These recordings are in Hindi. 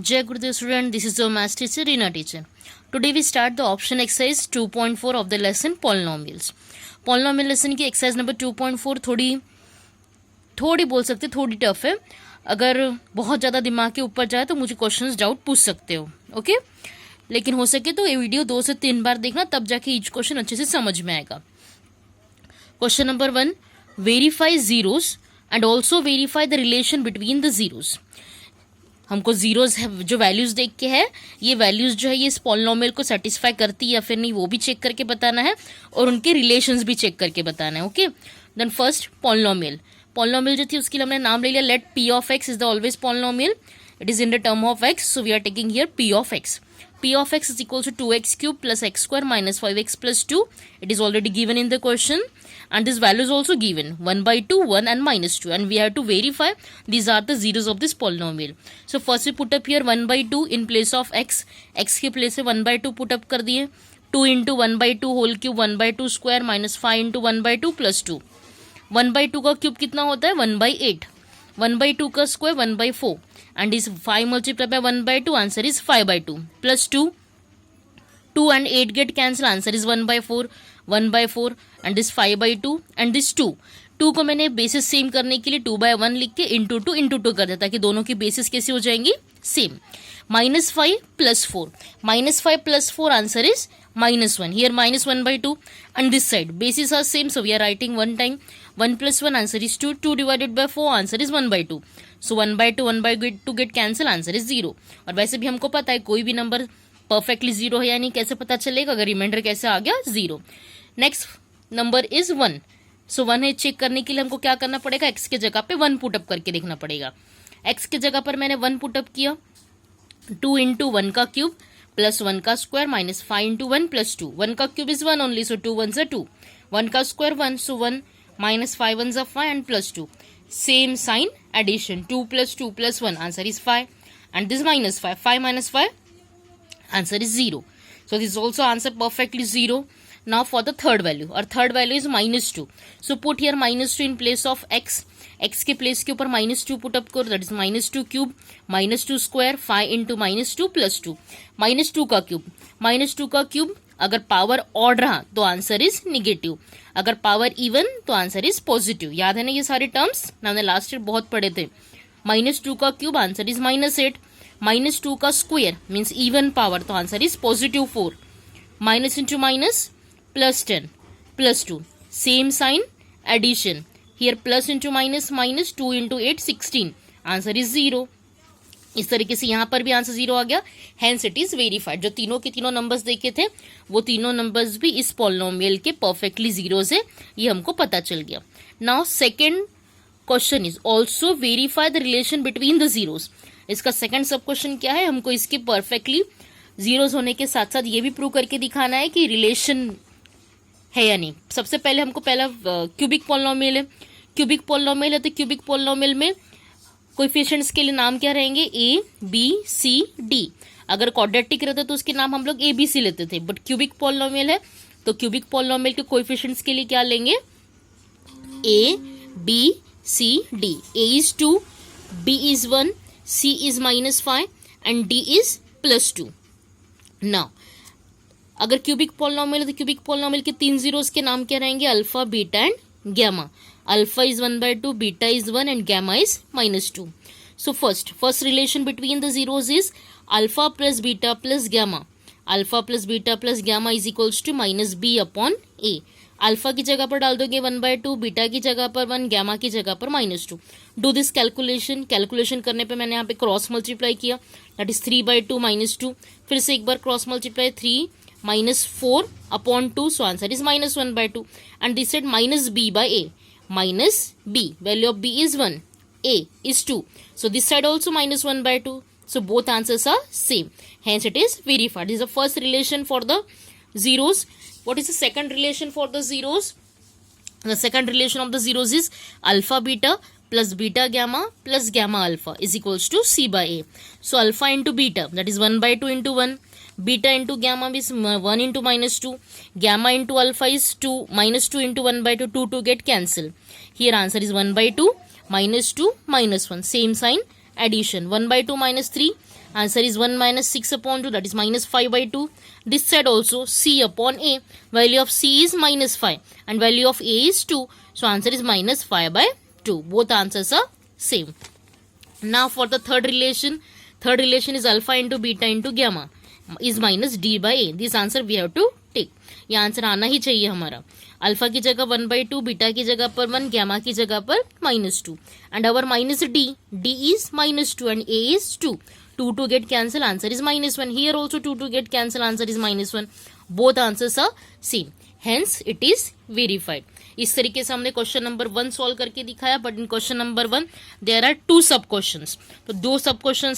Jai Gurudev student, this is your math teacher, Reena teacher. Today we start the option exercise 2.4 of the lesson polynomials. Polynomial lesson की exercise number 2.4 थोड़ी बोल सकते थोड़ी टफ है. अगर बहुत ज़्यादा दिमाग के ऊपर जाए तो मुझे क्वेश्चंस डाउट पूछ सकते हो, ओके. लेकिन हो सके तो ये वीडियो 2 से 3 बार देखना, तब जाके ईच क्वेश्चन अच्छे से समझ में आएगा. Question number 1, verify zeros and also verify the relation between the zeros. हमको जीरोस है जो वैल्यूज देख के है, ये वैल्यूज जो है ये इस पॉलिनोमियल को सेटिस्फाई करती है या फिर नहीं वो भी चेक करके बताना है, और उनके रिलेशंस भी चेक करके बताना है, ओके. देन फर्स्ट पॉलिनोमियल जो थी उसके लिए हमने नाम ले लिया let P of X is the always polynomial. It is in the term of X, so we are taking here P of X. P of x is equal to 2x cube plus x square minus 5x plus 2. It is already given in the question, and this value is also given 1 by 2, 1 and minus 2, and we have to verify these are the zeros of this polynomial. So first we put up here 1 by 2 in place of x. X के place से 1 by 2 put up कर दिए. 2 into 1 by 2 whole cube 1 by 2 square minus 5 into 1 by 2 plus 2. 1 by 2 का क्यूब कितना होता है? 1 by 8. 1 by 2 का square 1 by 4. And is 5 multiplied by 1 by 2, answer is 5 by 2 plus 2. 2 and 8 get cancel, answer is 1 by 4. 1 by 4 and this 5 by 2 and this 2. 2 को मैंने बेसिस सेम करने के लिए 2 by 1 लिख के इंटू 2 इंटू 2 कर दिया ताकि दोनों की बेसिस कैसी हो जाएंगी? Same. -5 plus 4. -5 plus 4, answer is -1. Here -1 by 2 and this side bases are same, so we are writing one time. 1 plus 1, answer is 2. 2 divided by 4, answer is 1 by 2. So 1 by 2 1 by 2 get cancel, answer is 0. और वैसे भी हमको पता है कोई भी नंबर परफेक्टली 0 है या नहीं कैसे पता चलेगा? अगर रिमाइंडर कैसे आ गया? 0. Next number is 1. सो 1 है, चेक करने के लिए हमको क्या करना पड़ेगा? x के जगह पे 1 पुटअप करके देखना पड़ेगा. x के जगह पर मैंने 1 पुटअप किया. 2 इंटू 1 का क्यूब प्लस 1 का स्क्वायर माइनस 5 इंटू 1 प्लस 2. 1 का क्यूब इज 1 ओनली, सो 2 1 से 2. 1 का square 1, so 1 minus 5 1s are 5 and plus 2. Same sign addition. 2 plus 2 plus 1, answer is 5. And this minus 5. 5 minus 5, answer is 0. So this is also answer perfectly 0. Now for the third value. Our third value is -2. So put here -2 in place of x. x के place के ऊपर -2 put up करो. That is -2 cube -2 square 5 into -2 plus 2. -2 का cube. -2 का cube अगर पावर ऑड रहा तो आंसर इज निगेटिव, अगर पावर इवन तो आंसर इज पॉजिटिव. याद है ना ये सारे टर्म्स? हमने लास्ट ईयर बहुत पढ़े थे. -2 का क्यूब, आंसर इज -8. -2 का स्क्वायर मीन्स इवन पावर, तो answer is +4. Minus into minus plus 10 प्लस 2. Same sign addition. Here plus into minus minus 2 into 8 16. Answer is 0. इस तरीके से यहाँ पर भी आंसर 0 आ गया. Hence it is verified. जो तीनों के तीनों नंबर्स देखे थे वो तीनों नंबर्स भी इस पॉलिनोमियल के परफेक्टली जीरो से, ये हमको पता चल गया. Now second question is also verify the relation between the zeros. इसका सेकेंड सब क्वेश्चन क्या है? हमको इसके परफेक्टली जीरोस होने के साथ साथ ये भी प्रूव करके दिखाना है कि रिलेशन है या नहीं. सबसे पहले हमको पहला क्यूबिक पॉलिनोमियल है. क्यूबिक पॉलिनोमियल है तो क्यूबिक पॉलिनोमियल में कोएफिशिएंट्स के लिए नाम क्या रहेंगे? A B C D. अगर क्वाड्रेटिक रहता तो उसके नाम हम लोग ए बी सी लेते थे, बट क्यूबिक पॉलिनोमियल है तो क्यूबिक पॉलिनोमियल के कोएफिशिएंट्स के लिए क्या लेंगे? A B C D. A is 2, B is 1, C is -5 and D is +2. Now अगर क्यूबिक पॉलिनोमियल है तो क्यूबिक पॉलिनोमियल के 3 जीरोस के नाम क्या रहेंगे? Alpha, beta and gamma. Alpha is 1 by 2, beta is 1 and gamma is -2. So first relation between the zeros is alpha plus beta plus gamma. Alpha plus beta plus gamma is equals to -b upon a. Alpha की जगह पर डाल दोगे 1 by 2, बीटा की जगह पर 1, gamma की जगह पर -2. Do this calculation. कैलकुलेशन करने पे मैंने यहाँ पे क्रॉस मल्टीप्लाई किया. That is 3 by 2 -2. फिर से एक बार cross multiply 3 -4 upon 2. So answer is -1 by 2. And this said -b by a. Minus b, value of b is 1, a is 2, so this side also -1 by 2, so both answers are same, hence it is verified. This is the first relation for the zeros. What is the second relation for the zeros? The second relation of the zeros is alpha beta plus beta gamma plus gamma alpha is equals to c by a. So alpha into beta, that is 1 by 2 into 1. Beta into gamma is 1 into -2. Gamma into alpha is 2. -2 into 1 by 2. 2 get cancel. Here answer is 1 by 2 -2 -1. Same sign addition. 1/2 minus 3, answer is 1 minus 6 upon 2, that is minus 5/2. This side also C upon A, value of C is minus 5 and value of A is 2, so answer is minus 5/2. Both answers are same. Now for the third relation is alpha into beta into gamma is minus D by A. This answer we have to take. ये आंसर आना ही चाहिए हमारा. अल्फा की जगह 1/2, बीटा की जगह पर 1, गैमा की जगह पर -2 and our minus D is -2 and A is 2. 2 get cancel, answer is -1. Here also 2 get cancel, answer is -1. Both answers are same, hence it is verified. इस तरीके से हमने क्वेश्चन नंबर 1 सॉल्व करके दिखाया, but in question number 1 there are 2 sub questions. तो दो सब क्वेश्चन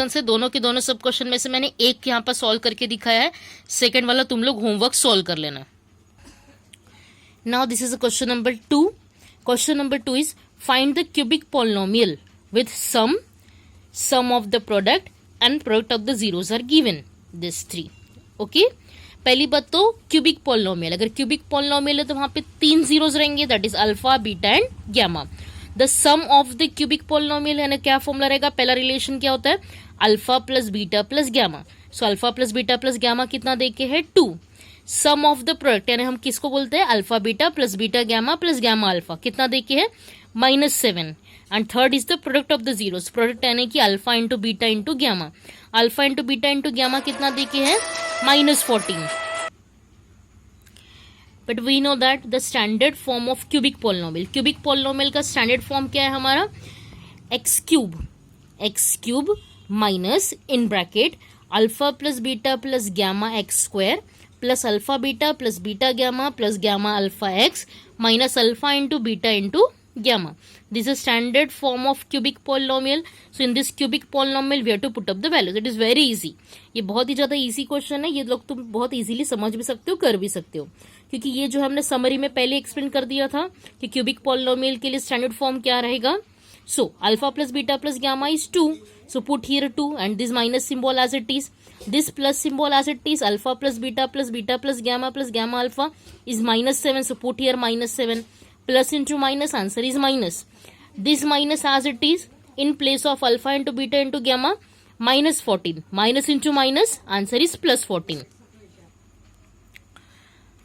से दोनों के दोनों सब क्वेश्चन में से मैंने एक यहाँ पर सॉल्व करके दिखाया है. सेकंड वाला तुम लोग होमवर्क सॉल्व कर लेना. Now this is question number 2. Question number 2 is find the cubic polynomial with sum of the product and product of the zeros are given. This 3. Okay, पहली बात तो क्यूबिक पॉलिनोमियल. अगर क्यूबिक पॉलिनोमियल है तो वहां पे 3 जीरोस रहेंगे, that is alpha, beta and gamma. The sum of the cubic polynomial है ना, क्या फॉर्मूला रहेगा? पहला रिलेशन क्या होता है? Alpha plus beta plus gamma. So alpha plus beta plus gamma कितना देके है? 2. सम ऑफ द प्रोडक्ट यानी हम किसको बोलते हैं? Alpha beta plus beta gamma plus gamma alpha कितना देके है? -7. And third is the product of the zeros. Product यानी कि alpha into beta into gamma. Alpha into beta into gamma कितना देके है? -14. But we know that the standard form of cubic polynomial का स्टैंडर्ड फॉर्म क्या है हमारा? X cube minus in bracket alpha plus beta plus gamma X square plus alpha beta plus beta gamma plus gamma alpha X minus alpha into beta into gamma. This is standard form of cubic polynomial. So in this cubic polynomial we have to put up the values. It is very easy. ये बहुत ही ज्यादा इजी क्वेश्चन है. ये लोग तुम बहुत इजीली समझ भी सकते हो, कर भी सकते हो, क्योंकि ये जो हमने समरी में पहले एक्सप्लेन कर दिया था कि क्यूबिक पॉलिनोमियल के लिए स्टैंडर्ड फॉर्म क्या रहेगा. So alpha plus beta plus gamma is 2. So put here 2 and this minus symbol as it is. This plus symbol as it is. Alpha plus beta plus gamma alpha is -7. So put here -7. Plus into minus, answer is minus. This minus as it is in place of alpha into beta into gamma, -14. Minus into minus, answer is +14.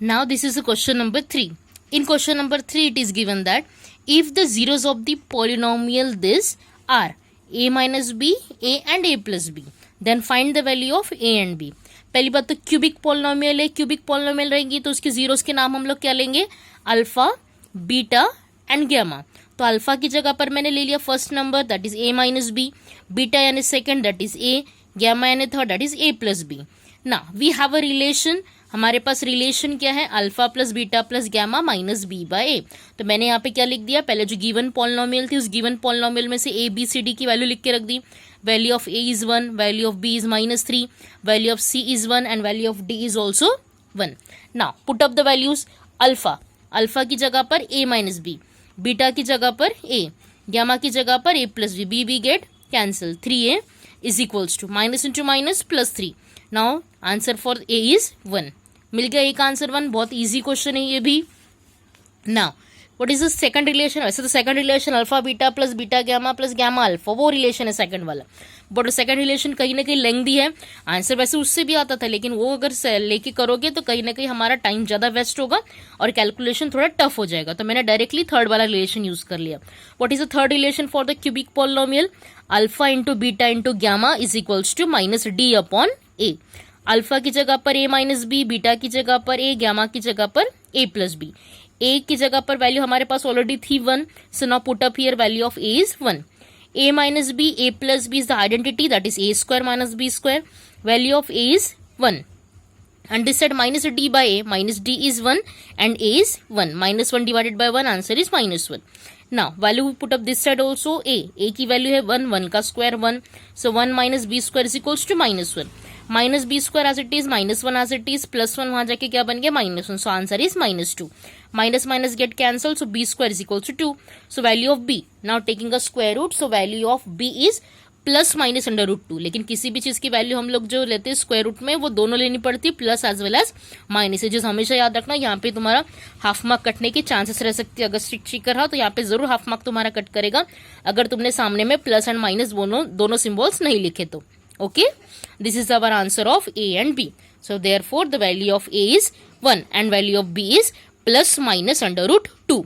Now this is a question number 3. In question number 3 it is given that if the zeros of the polynomial this are a minus b, a and a plus b, then find the value of a and b. पहली बात तो क्यूबिक पॉलिनोमियल है. क्यूबिक पॉलिनोमियल रहेंगी तो उसके जीरोस के नाम हम लोग क्या लेंगे? Alpha, beta and gamma. तो अल्फा की जगह पर मैंने ले लिया first number, that is a minus B. Beta यानी second, that is a. Gamma यानी third, that is a plus B. ना वी हैव अ रिलेशन. हमारे पास रिलेशन क्या है? Alpha plus beta plus gamma minus B by A. तो मैंने यहाँ पे क्या लिख दिया? पहले जो गिवन पॉलिनोमियल थी उस गिवन पॉलिनोमियल में से a b c d की वैल्यू लिख के रख दी. Value of a is 1, value of b is -3, value of c is 1 and value of d is also 1. Now put up the values. Alpha की जगह पर a माइनस बी, बीटा की जगह पर a, गैमा की जगह पर a plus B. B get cancel. 3a is equals to minus into minus +3. Now answer for a is 1. मिल गया एक आंसर 1. बहुत इजी क्वेश्चन है ये भी. Now what is the second relation? वैसे तो second relation alpha beta plus beta gamma plus gamma alpha वो रिलेशन है सेकंड वाला, बट सेकंड रिलेशन कहीं ना कहीं लेंथी है. आंसर वैसे उससे भी आता था, लेकिन वो अगर लेके करोगे तो कहीं ना कहीं हमारा टाइम ज़्यादा वेस्ट होगा और कैलकुलेशन थोड़ा टफ हो जाएगा. तो मैंने डायरेक्टली थर्ड वाला रिलेशन यूज कर लिया. What is the third relation for the cubic polynomial? Alpha into beta into gamma is equals to -d upon a. Alpha की जगह पर a माइनस बी, बीटा की जगह पर a, गैमा की जगह पर a प्लस बी. a की जगह पर वैल्यू हमारे पास ऑलरेडी थी 1. So now put up here value of a is 1. a minus b, a plus b is the identity, that is a square minus b square. Value of a is 1. And this side minus d by a, minus d is 1 and a is 1. -1 divided by 1, answer is -1. Now value we put up this side also. a की वैल्यू है 1, 1 का square 1. So 1 minus b square is equals to -1. Minus b square as it is, -1 as it is, +1 वहां जाके क्या बन गया? -1. So answer is -2. Minus minus get cancelled, so b square is equals to 2. So value of b, now taking a square root, so value of b is plus minus under root 2, लेकिन किसी भी चीज़ की वैल्यू हम लोग जो लेते हैं स्क्वायर रूट में वो दोनों लेनी पड़ती है, plus as well as minus. ये चीज़ हमेशा याद रखना, यहाँ पे तुम्हारा हाफ मार्क कटने के चांसेस रह सकते हैं। अगर स्ट्रिक्ट चीकर रहा तो यहाँ पे जरूर हाफ मार्क तुम्हारा कट करेगा अगर तुमने सामने में प्लस एंड माइनस दोनों सिंबल्स नहीं लिखे तो। Okay, this is our answer of A and B. So therefore the value of A is 1 and value of b is plus minus under root 2.